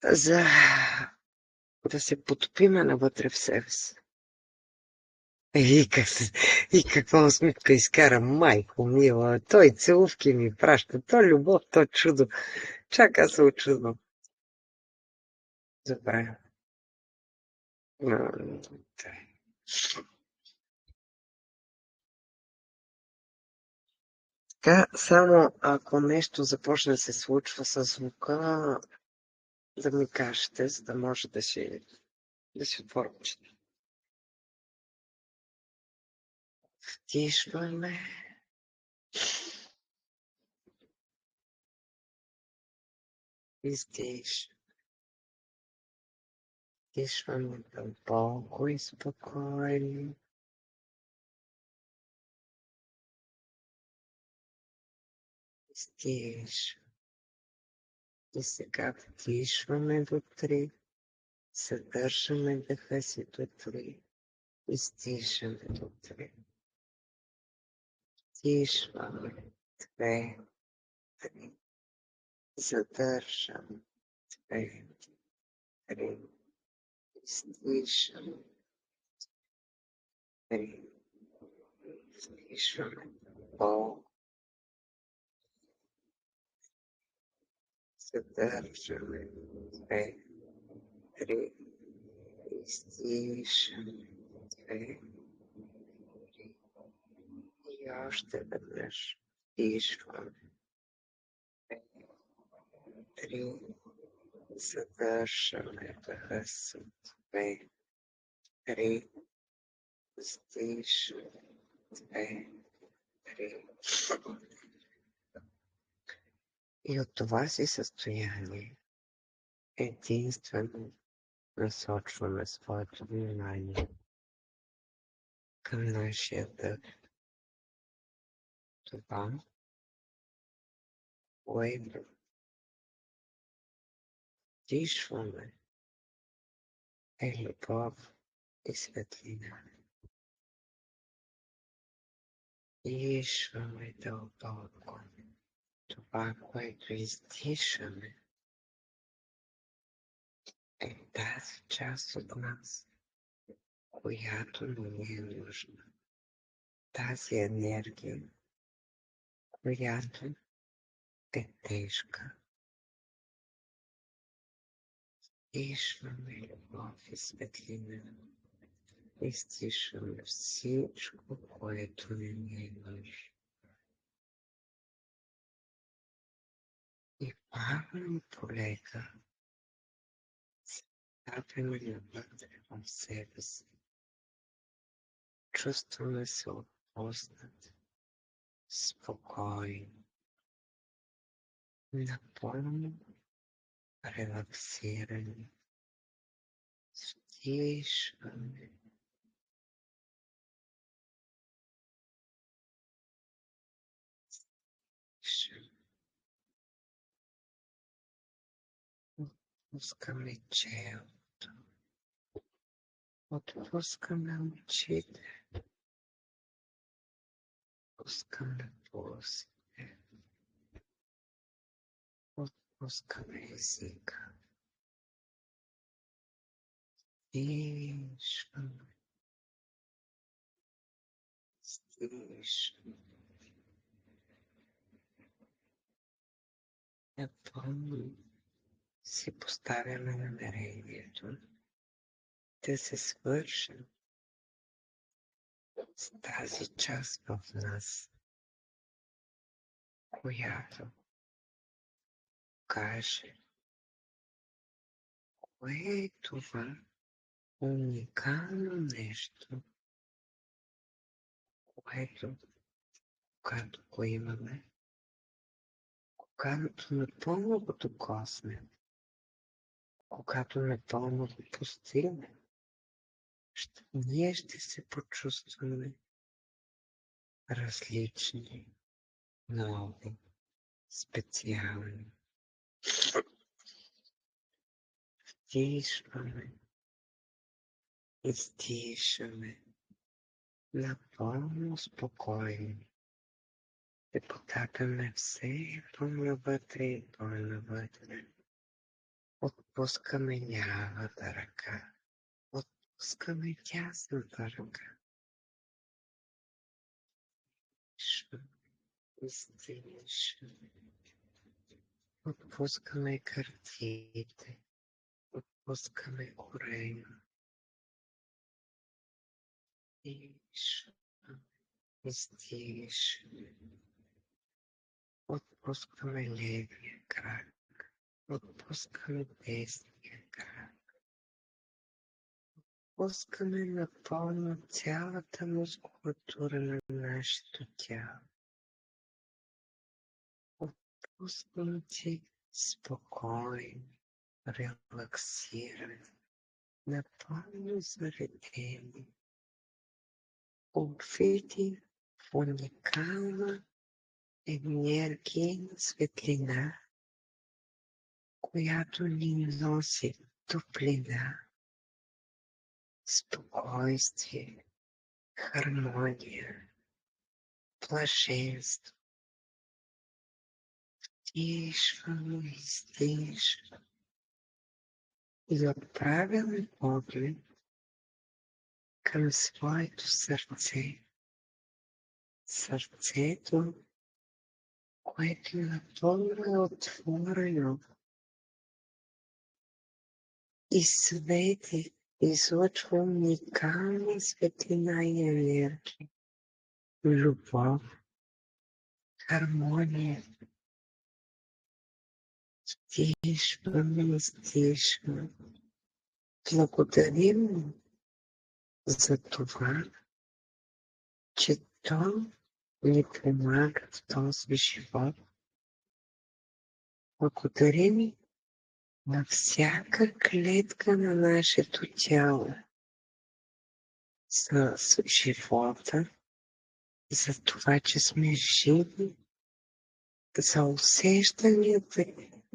за да се потопиме навътре в себе си. И какво усмивка изкара, майко мила. Той целувки ми праща, то любов, то чудо. Чак аз се очудвам. Забравя. Така, само ако нещо започне да се случва с звука, да ми кажете, за да може да си отворя очите. Втишваме. Издишваме. Втишваме дълбоко и спокойно. Издишваме. И сега вдишваме до 3. Задържаме дъха си до 3. Издишваме до 3. Вдишваме 2, 3. Задържаме 2, 3. Издишваме 3. Вдишваме по. Задържаме 2, 3. Издишаме 2, 3. И още веднъж вдишваме 3. Задържаме дъха си 2, 3. Издишаме 2, 3. И от това си състояние единствено насочваме своето внимание към нашия дъх. Това, което дишваме, е любов и светлина. Дишваме дълбоко. Това, което издишаме, е тази част от нас, която ни е нужна. Тази енергия, която е тежка. Дишваме любов и светлина. Издишваме всичко, което не ни е нужно. И бавно полека стапяме навътре в себе си. Чувстваме се отпуснати, спокойни, напълно релаксирани. Вдишваме. Отпускаме челото. Отпускаме очите. Отпускаме пулсите. Отпускаме езика. Дишваме. Дишваме. Напълно си поставяме намерението да се свършим с тази част в нас, която каже кое е това уникално нещо, което, когато го имаме, когато напълно го докоснем, когато напълно го постигнем, ние ще се почувстваме различни, нови, специални. Вдишваме, издишваме, напълно спокойни. Се потапяме все по-навътре и по-навътре. Отпускаме лявата ръка. Отпускаме дясната ръка. Изтишаме. Отпускаме картите. Отпускаме корема. Изтишаме. Отпускаме левия крак. Отпускаме десния крак. Отпускаме напълно цялата мускулатура на нашето тяло. Отпуснати спокойно, релаксирани, напълно заредени, обвити в уникална енергийна светлина, която ни носи топлина, спокойствие, хармония, блаженство. Изтишваме, изтишваме и отправяме поглед към своето сърце. Сърцето, което напълно отворено и свети, излъчва уникална светлина и енергия, любов, хармония. Стишваме, стишваме. Благодарим за това, че то ни помага в този живот. Благодарим на всяка клетка на нашето тяло за живота, за това, че сме живи, за усещанията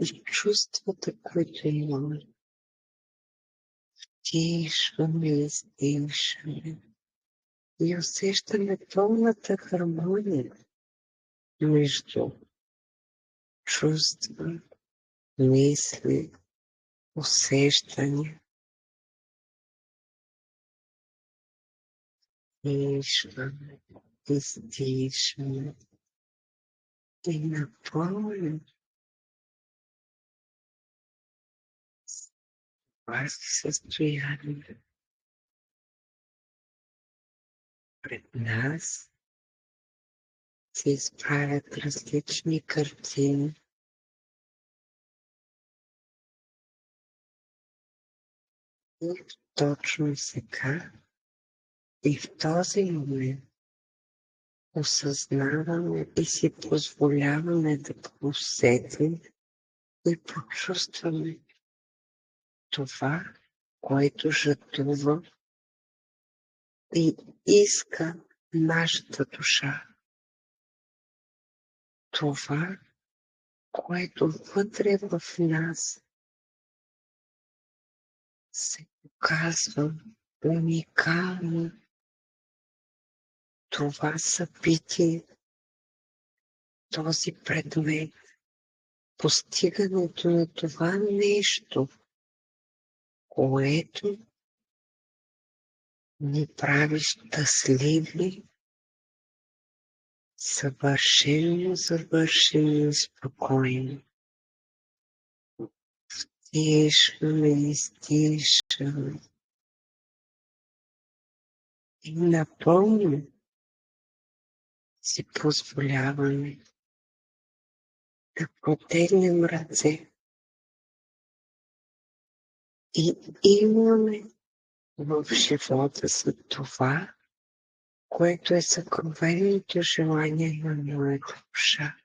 и чувствата, които имаме. Стишваме, издишаме и усещаме пълната хармония между чувства, мисли, усещания. Стишваме, издишаме и напълно това състояние пред нас се изправят различни картини. И точно сега и в този момент осъзнаваме и си позволяваме да усетим и почувстваме това, което жадува и иска нашата душа. Това, което вътре в нас се показва уникално. Това събитие, този предмет, постигането на това нещо, което ни прави щастливи, съвършено завършени и спокойни. Стишваме, изтишваме и напълно си позволяваме да протегнем ръце и имаме в живота за това, което е съкровеното желание на моята душа.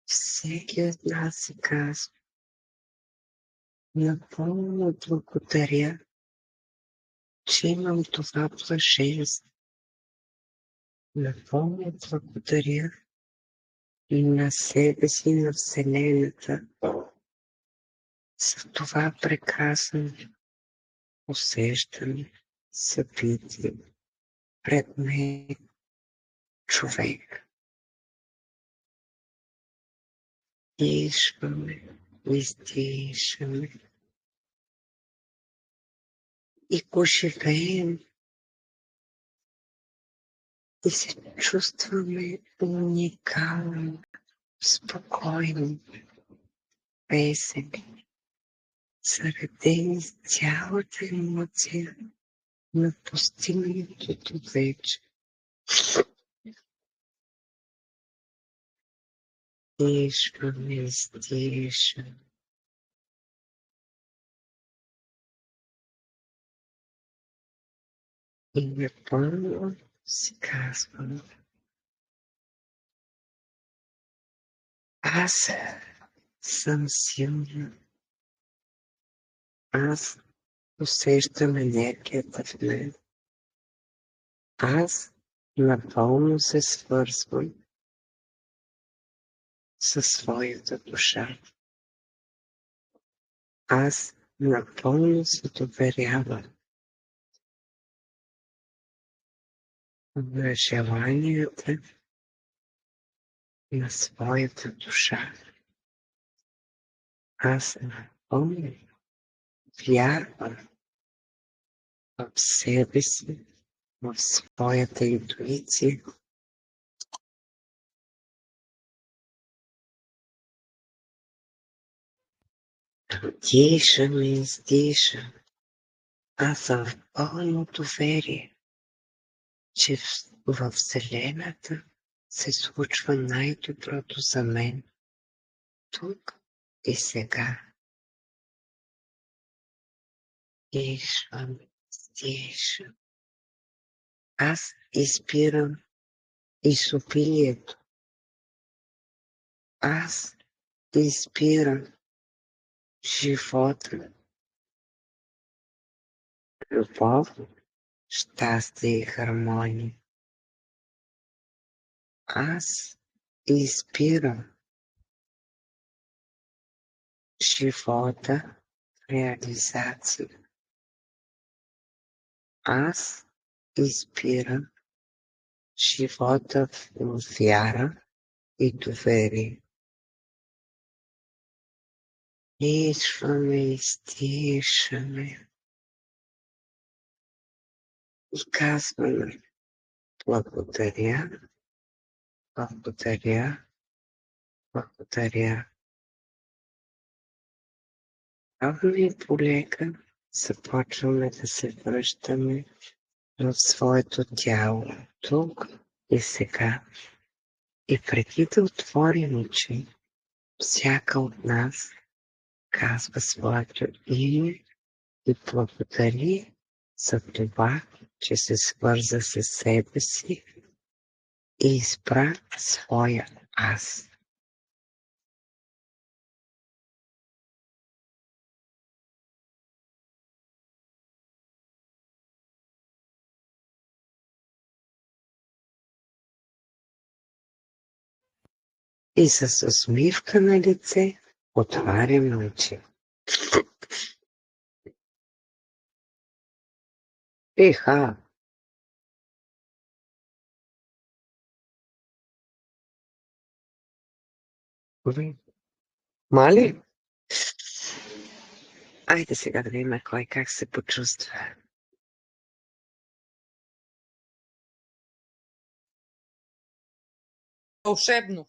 Всеки от нас си казва: напълно благодаря, че имам това блаженство. Напълно благодаря и на себе си, на Вселената, за това прекрасно усещане, събитие, предмет, човек. Изпиваме, издишаме и го живеем и се чувстваме уникално, спокойно, весели, заредени с цялата емоция на постигнатото вече. Изпиваме, издишаме. И напълно си казвам, аз съм силна. Аз усещам енергията в мен. Аз напълно се свързвам със своята душа. Аз напълно се доверявам на желанията на своята душа. Аз напълно вярвам в себе си, в своята интуиция. Дишам и издишам. Аз съм в пълно доверие, че във Вселената се случва най-доброто за мен тук и сега. Дишам, дишам. Аз изпирам изобилието. Аз изпирам живота, любов, щастие и хармония. Аз изпирам живота, реализация. Аз избирам живота в вяра и доверие. Изшваме, изтишаме и казваме благодаря, благодаря, благодаря. Бавно и полека започваме да се връщаме в своето тяло, тук и сега. И преди да отворим очи, всяка от нас казва своето име и благодари за това, че се свърза с себе си и избра своя аз. И с усмивка на лице отваряме очи. Еха! Мали? Айде сега да видим кой как се почувства. Вълшебно.